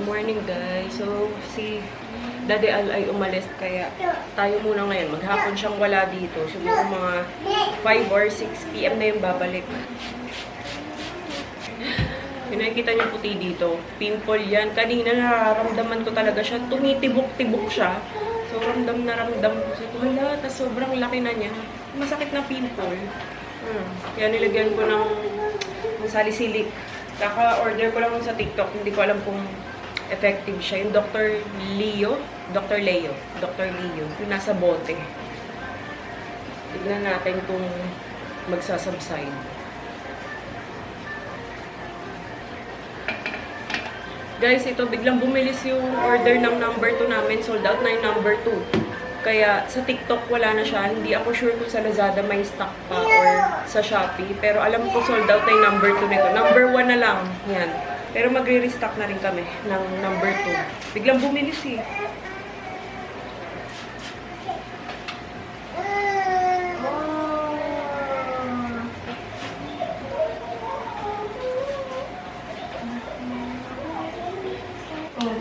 Good morning guys. So, si Daddy Al ay umalis kaya tayo muna ngayon. Maghapon siyang wala dito. Siguro mga 5 or 6 p.m. na yung babalik. Yung nakikita niyo puti dito. Pimple yan. Kanina nararamdaman ko talaga siya. Tumitibok-tibok siya. So, ramdam na ramdam ko. So, hala, tas sobrang laki na niya. Masakit na pimple. Kaya nilagyan ko ng salicylic. Kaka-order ko lang sa TikTok. Hindi ko alam kung effective siya. Yung Dr. Leo. Yung nasa bote. Tignan natin kung magsasubside. Guys, ito biglang bumilis yung order ng number 2 namin. Sold out na yung number 2. Kaya sa TikTok wala na siya. Hindi ako sure kung sa Lazada may stock pa or sa Shopee. Pero alam ko sold out na yung number 2 nito. Number 1 na lang. Yan. Pero magre-restock na rin kami ng number 2. Biglang bumilis eh.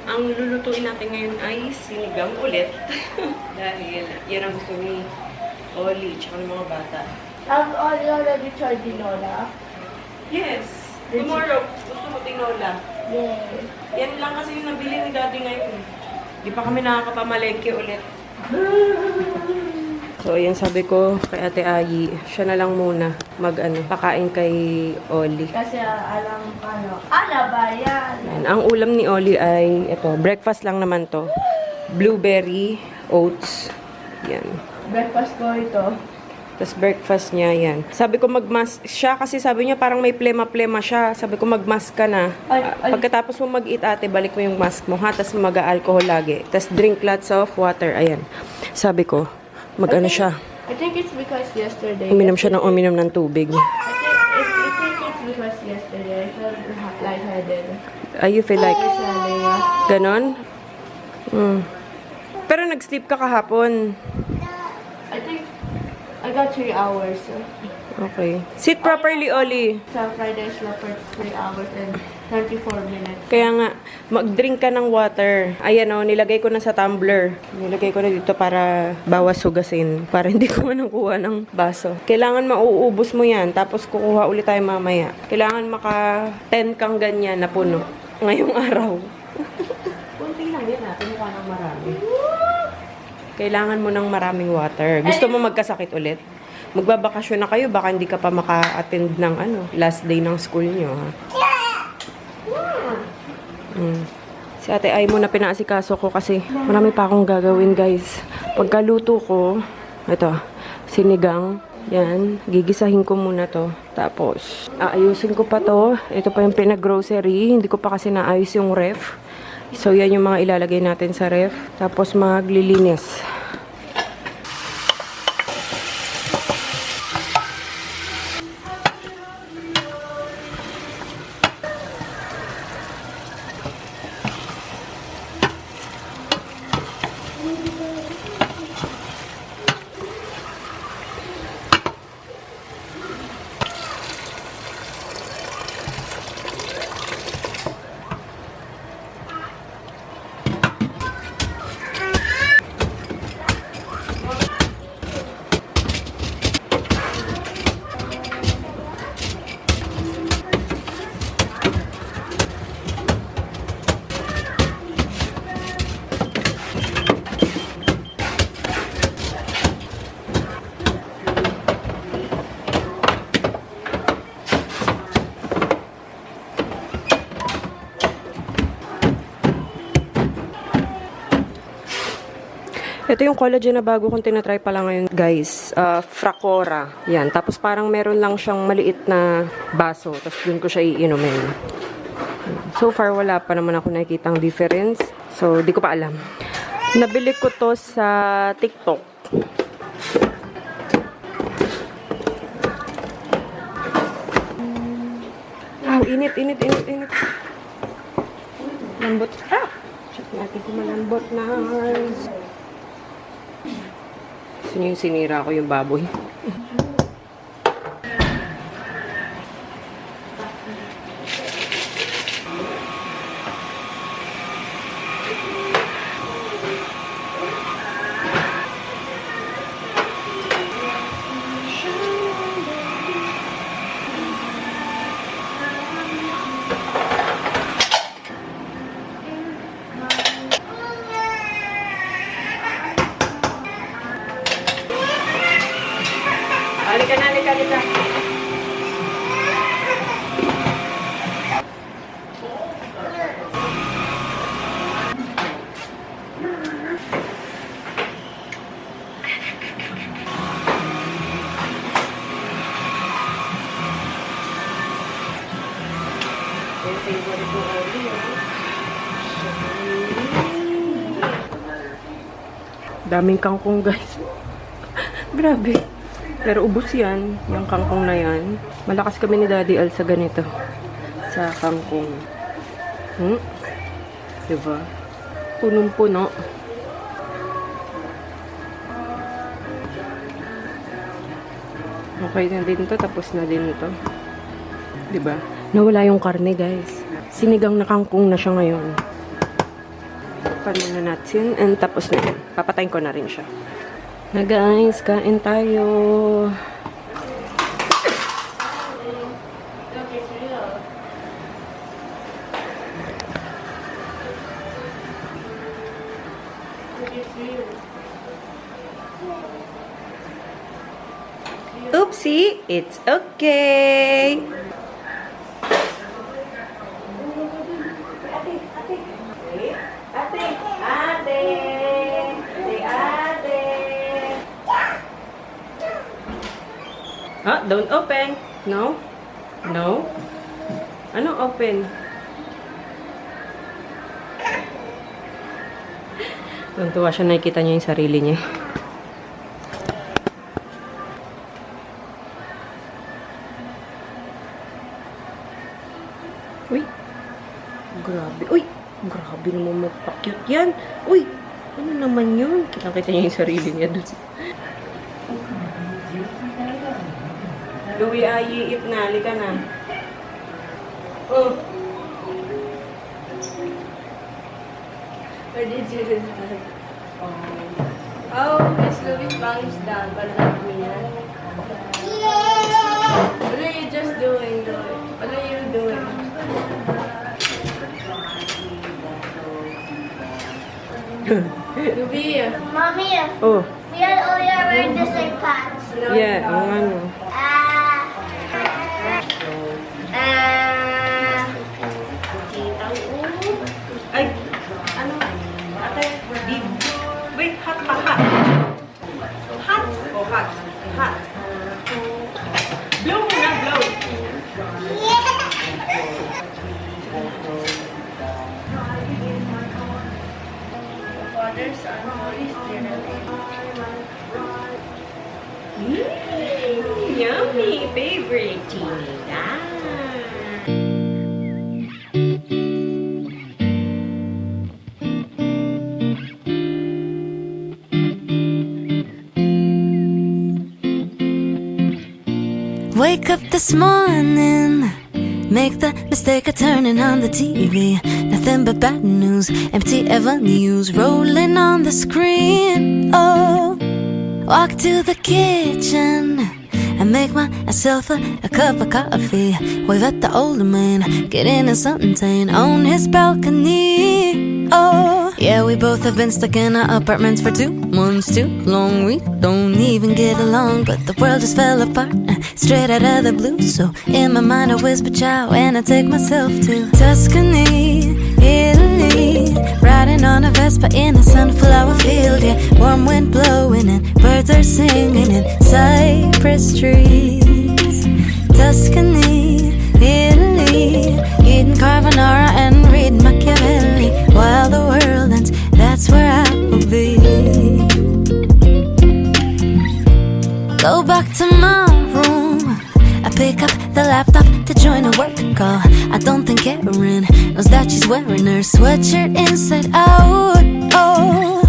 Ang lulutuin natin ngayon ay sinigang ulit. Dahil yan ang gusto ni Oli tsaka ng mga bata. Have Oli already tried tinola? Yes. Tomorrow, gusto mo tinola. Yes. Yan lang kasi yung nabili ni Daddy ngayon. Di pa kami nakakapamalengke ulit. So, ayan sabi ko kay Ate Ayi, siya na lang muna pakain kay Oli. Kasi alam ba yan? Yan. Ang ulam ni Oli ay ito, breakfast lang naman to. Blueberry, oats. Yan. Breakfast ko ito. Tapos breakfast niya, yan. Sabi ko mag-mask siya kasi sabi niya parang may plema-plema siya. Sabi ko mag-mask ka na. Pagkatapos mo mag-eat ate, balik mo yung mask mo ha. Tapos mag-alcohol lagi. Tapos drink lots of water. Ayan. Sabi ko, siya. I think it's because yesterday. Uminom siya ng tubig. I think it's because yesterday I felt lightheaded. You feel like Yeah. ganon? Pero nag-sleep ka kahapon. I think I got 3 hours. Okay. Sit properly, Oli. Sa Friday, I slept for 3 hours and 34 minutes. Kaya nga, mag-drink ka ng water. Ayan o, nilagay ko na sa tumbler. Nilagay ko na dito para bawas sugasin. Para hindi ko nakuha ng baso. Kailangan mauubos mo yan. Tapos kukuha ulit tayo mamaya. Kailangan maka-10 kang ganyan na puno. Ngayong araw. Kunti lang yan natin. Mukha ng marami. Kailangan mo ng maraming water. Gusto mo magkasakit ulit? Magbabakasyon na kayo, baka hindi ka pa maka-attend ng last day ng school nyo, ha? Si Ate Ay muna pinaasikaso ko kasi marami pa akong gagawin, guys. Pagkaluto ko, ito, sinigang, yan, gigisahin ko muna to. Tapos, aayusin ko pa to. Ito pa yung pinag-grocery, hindi ko pa kasi naayos yung ref. So, yan yung mga ilalagay natin sa ref. Tapos, maglilinis. Ito yung collagen na bago kong tinatry pala ngayon, guys. Fracora. Yan. Tapos parang meron lang siyang maliit na baso. Tapos dun ko siya iinumin. So far, wala pa naman ako nakikitang difference. So, di ko pa alam. Nabili ko to sa TikTok. Wow, init. Lambot. Check natin kung malambot na. Gusto niyo yung sinira ko yung baboy. Halika na, halika, halika. Yung favorite ko oli, daming kangkong, guys. Grabe. Pero ubos yan. Yung kangkong na yan. Malakas kami ni Daddy Al sa ganito. Sa kangkong. Diba? Punong-puno. Okay na din to. Tapos na din to. Diba? Nawala yung karne, guys. Sinigang na kangkong na siya ngayon. Paano na natin. And tapos na yun. Papatayin ko na rin siya. Na guys, kain tayo. Oopsie, it's okay. Ah, don't open. No? No? Anong open? Tuntua siya, nakikita niya yung sarili niya. Uy! Grabe. Uy! Grabe naman magpa-cute yan. Uy! Ano naman yun? Kitang-kita niya yung sarili niya dun. Louie, iip na. Halika na. Oh. Where did you do that? Oh, Miss Louis bangs down, but not me. What are you just doing, Louis? What are you doing? Louis. Mommy, Oh. we are wearing the same pants. No, Yeah, ang ano. Ay, ano? Ate, bib. Wait, hot pa, hot. Hot? Oh, hot. Hot. Blow na, blow. Father, Son, Holy Spirit. Yummy, favorite teeny. Wake up this morning, make the mistake of turning on the TV. Nothing but bad news, empty avenues rolling on the screen. Oh, walk to the kitchen and make myself a cup of coffee. Wave at the older man, get in a suntan on his balcony. Oh, yeah, we both have been stuck in our apartments for 2 months too long. We don't even get along, but the world just fell apart straight out of the blue. So in my mind I whisper ciao and I take myself to Tuscany, Italy, riding on a Vespa in a sunflower field. Yeah, warm wind blowing and birds are singing in cypress trees. Tuscany, Italy, eating carbonara and read Machiavelli while the world ends. That's where I will be. Go back to my room, I pick up the laptop to join a work call. I don't think Karen knows that she's wearing her sweatshirt inside out. Oh,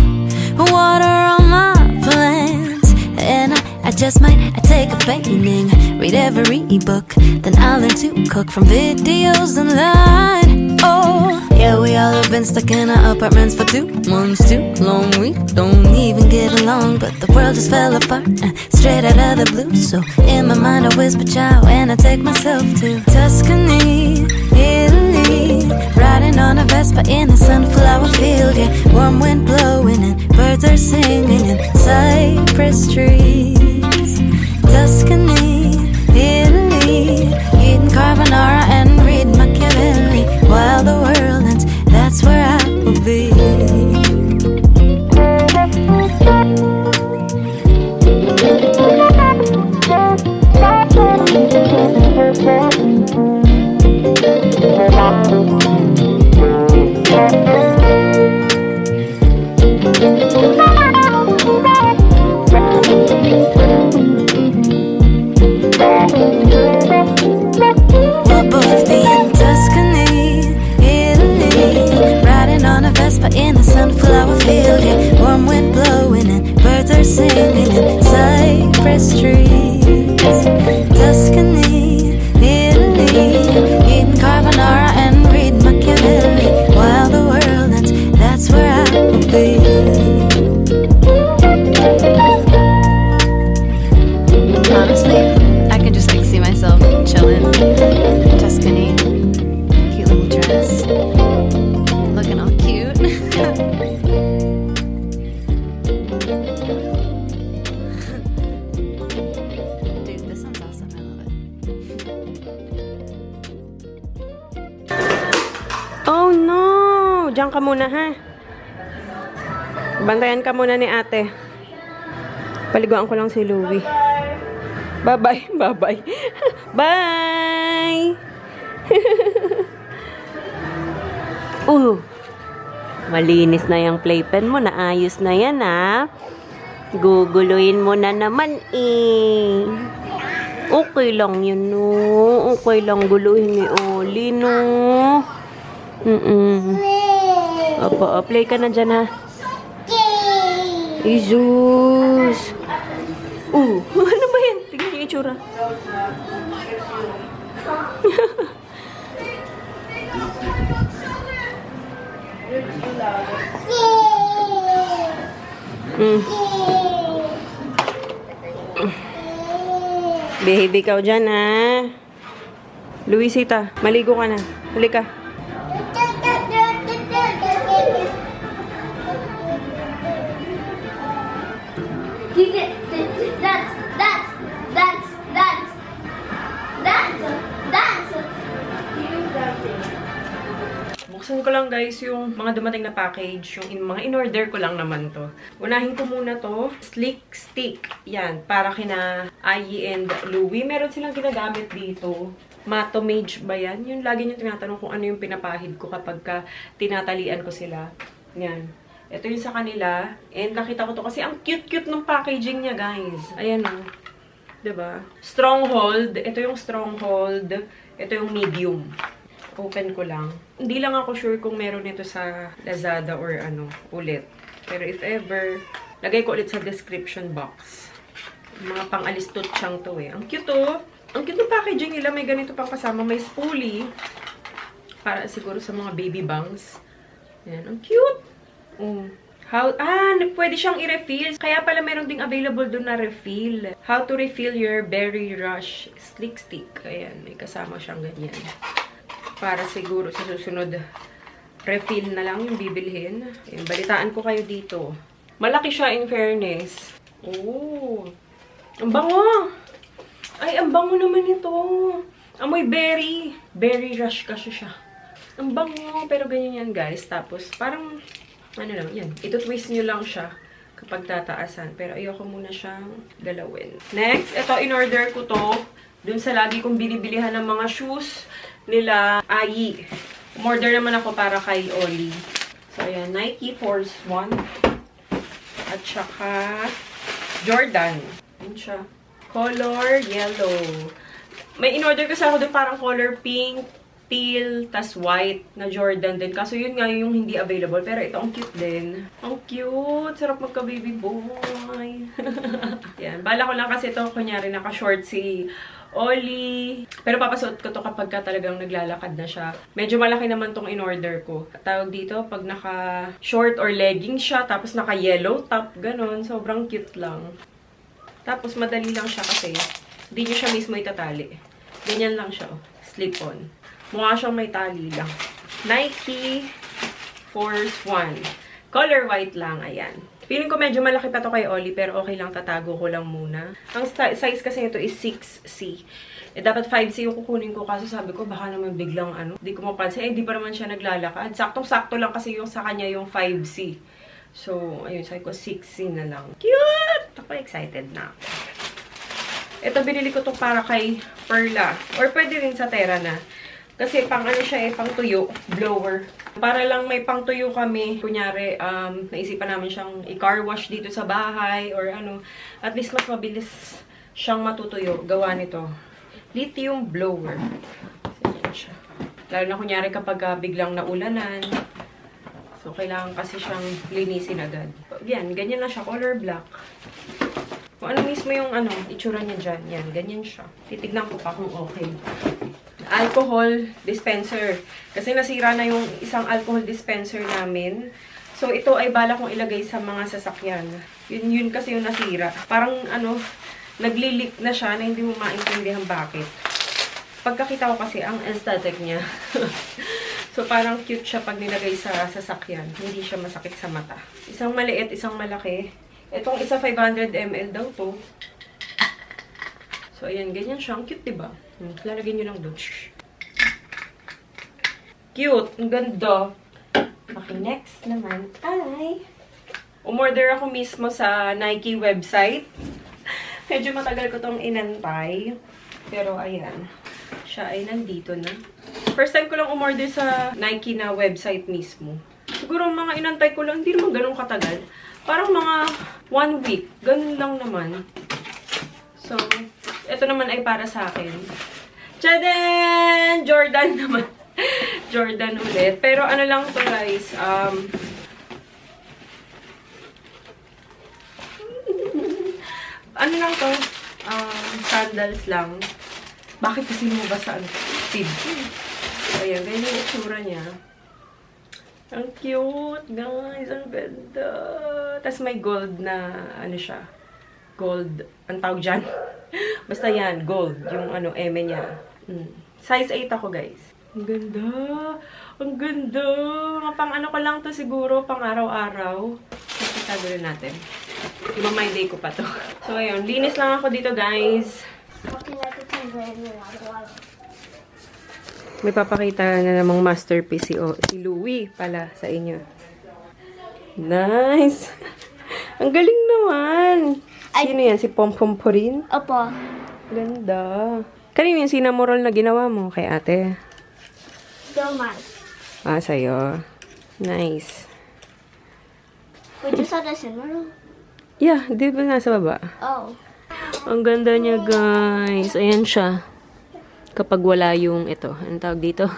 water on my plans, and I just might take a painting, read every ebook, then I'll learn to cook from videos online. Oh, yeah, we all have been stuck in our apartments for 2 months too long. We don't even get along, but the world just fell apart straight out of the blue. So in my mind I whisper ciao and I take myself to Tuscany, Italy, riding on a Vespa in a sunflower field. Yeah, warm wind blowing and birds are singing in cypress trees. Tuscany, lang ka muna, ha? Bantayan ka muna ni ate. Paliguan ko lang si Louie. Bye-bye. Bye-bye. Bye! Malinis na yung playpen mo. Naayos na yan, ha? Guguluhin mo na naman, eh. Okay lang yun, no? Okay lang guluhin ni Oli, no? Opo, play ka na dyan, ha? Jesus! Ano ba yan? Tingnan yung itsura. Behave ikaw dyan, ha? Luisita, maligo ka na. Halika. Buksan ko lang guys yung mga dumating na package, yung mga in-order ko lang naman to. Unahin ko muna to, Slick Stick. Yan, para kina Ayi and Louie. Meron silang ginagamit dito. Matomage ba yan? Yung lagi nyo tinatanong kung ano yung pinapahid ko kapag tinatalian ko sila. Yan. Ito yung sa kanila. And nakita ko to kasi ang cute-cute ng packaging niya guys. Ayan o. Diba? Stronghold. Ito yung stronghold. Ito yung medium. Open ko lang. Hindi lang ako sure kung meron ito sa Lazada or ano, ulit. Pero if ever, lagay ko ulit sa description box. Mga pang-alistot siyang to eh. Ang cute oh. Ang cute ng packaging nila. May ganito pang kasama. May spoolie. Para siguro sa mga baby bangs. Ayan. Ang cute. Pwede siyang i-refill. Kaya pala meron ding available doon na refill. How to refill your Berry Rush Slick Stick. Ayan. May kasama siyang ganyan. Para siguro sa susunod, refill na lang yung bibilhin. Ayan, balitaan ko kayo dito. Malaki siya in fairness. Oh! Ang bango! Ay, ang bango naman ito. Amoy berry. Berry rush kasi siya. Ang bango. Pero ganyan yan, guys. Tapos, parang, ano lang, yan. Ito-twist nyo lang siya kapag tataasan. Pero ayoko muna siyang galawin. Next, ito, in-order ko to. Dun sa lagi kong binibilihan ng mga shoes nila Ayi. Umorder naman ako para kay Oli. So, ayan. Nike Force 1. At saka Jordan. Ayan siya. Color yellow. May in-order kasi ako doon parang color pink, teal, tas white na Jordan din. Kaso yun nga yung hindi available. Pero ito, ang cute din. Ang cute! Sarap magka-baby boy. Yan. Bala ko lang kasi ito, kunyari, naka-short si Oli. Pero papasuot ko to kapag ka talagang naglalakad na siya. Medyo malaki naman tong in-order ko. Tawag dito, pag naka-short or legging siya, tapos naka-yellow top, ganun. Sobrang cute lang. Tapos madali lang siya kasi hindi nyo siya mismo itatali. Ganyan lang siya, oh. Slip-on. Mukha siyang may tali lang. Nike Force 1. Color white lang, ayan. Feeling ko medyo malaki pa to kay Oli, pero okay lang, tatago ko lang muna. Ang size kasi nito is 6C. Eh, dapat 5C yung kukunin ko, kaso sabi ko, baka naman biglang ano, di ko mapansin. Eh, di pa naman siya naglalakad. Saktong-sakto lang kasi yung sa kanya yung 5C. So, ayun, sabi ko, 6C na lang. Cute! Ako excited na ako. Ito, binili ko to para kay Perla. Or pwede rin sa Terra na. Kasi pang ano siya eh, pang tuyo, blower. Para lang may pang tuyo kami. Kunyari, naisipan namin siyang i-car wash dito sa bahay or ano. At least mas mabilis siyang matutuyo. Gawa nito. Lithium blower. Kasi siya. Lalo na kunyari kapag biglang naulanan. So, kailangan kasi siyang linisin agad. Yan, ganyan na siya. Color black. Kung ano mismo yung ano, itsura niya dyan. Yan, ganyan siya. Titignan ko pa kung okay. Alcohol dispenser. Kasi nasira na yung isang alcohol dispenser namin. So, ito ay bala kong ilagay sa mga sasakyan. Yun kasi yung nasira. Parang, ano, nagli-leak na siya na hindi mo maintindihan bakit. Pagkakita ko kasi, ang aesthetic niya. So, parang cute siya pag nilagay sa sasakyan. Hindi siya masakit sa mata. Isang maliit, isang malaki. Itong isa 500 ml daw to. So, ayan, ganyan siya. Ang cute, diba? Lalagyan nyo lang doon. Cute. Ang ganda. Okay, next naman ay umorder ako mismo sa Nike website. Medyo matagal ko tong inantay. Pero ayan, siya ay nandito na. First time ko lang umorder sa Nike na website mismo. Siguro mga inantay ko lang, hindi naman ganun katagal. Parang mga 1 week. Ganun lang naman. So, ito naman ay para sa akin. Tchadan! Jordan naman. Jordan ulit. Pero ano lang to guys, ano lang to, sandals lang. Bakit kasi mo ba sa feed? So, ayan, ganyan yung itsura niya. Ang cute, guys. Ang ganda. Tapos may gold na, ano siya, gold, ang tawag dyan. Basta yan, gold, yung ano, eme niya. Size 8 ako, guys. Ang ganda. Ang ganda. Mga pang ano ko lang to siguro, pang araw-araw. Masasado rin natin. My day ko pa to. So, ayun. Linis lang ako dito, guys. Looking like it's in the water. May papakita na namang masterpiece si Louie pala sa inyo. Nice! Ang galing naman! Sino yan? Si Pompom po rin? Opo. Ganda. Kanino yung sinamorol na ginawa mo kay ate? Still mine. Ah, sa'yo. Nice. We just saw this in room. Yeah, di ba nasa baba? Oh. Ang ganda niya, guys. Ayan siya. Kapag wala yung ito. Anong tawag dito?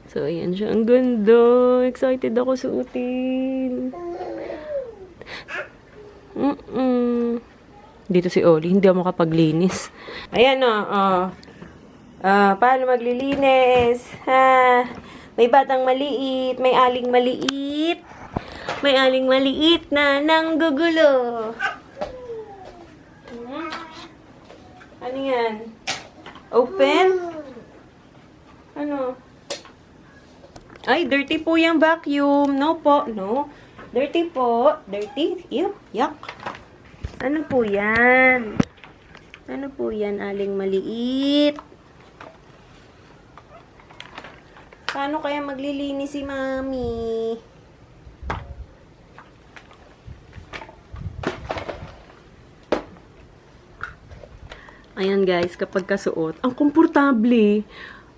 So, ayan siya. Ang ganda. Excited ako suotin. Dito si Oli. Hindi ako makapaglinis. Ayan o. Paano maglilinis? Ha? May batang maliit. May aling maliit. May aling maliit na nanggugulo. Ano yan? Open? Ano? Ay, dirty po yung vacuum. No po. No. Dirty po. Dirty. Ew. Yuck. Ano po yan? Ano po yan, aling maliit? Paano kaya maglilinis si Mami? Ayan guys, kapag kasuot, ang komportable.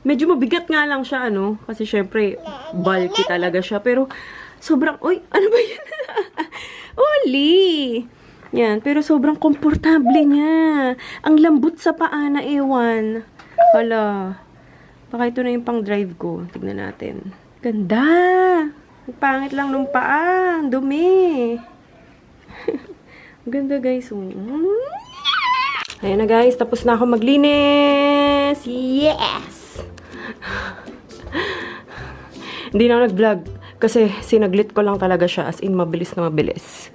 Medyo mabigat nga lang siya, ano? Kasi syempre, bulky talaga siya. Pero, sobrang, uy, ano ba yan? Oli! Yan, pero sobrang komportable niya. Ang lambot sa paa na ewan. Hala. Baka ito na yung pang drive ko. Tignan natin. Ganda! Ang pangit lang nung paa. Ang dumi. Ang ganda guys. Ayan na guys, tapos na ako maglinis. Yes! Hindi na nag-vlog kasi sinaglit ko lang talaga siya as in mabilis na mabilis.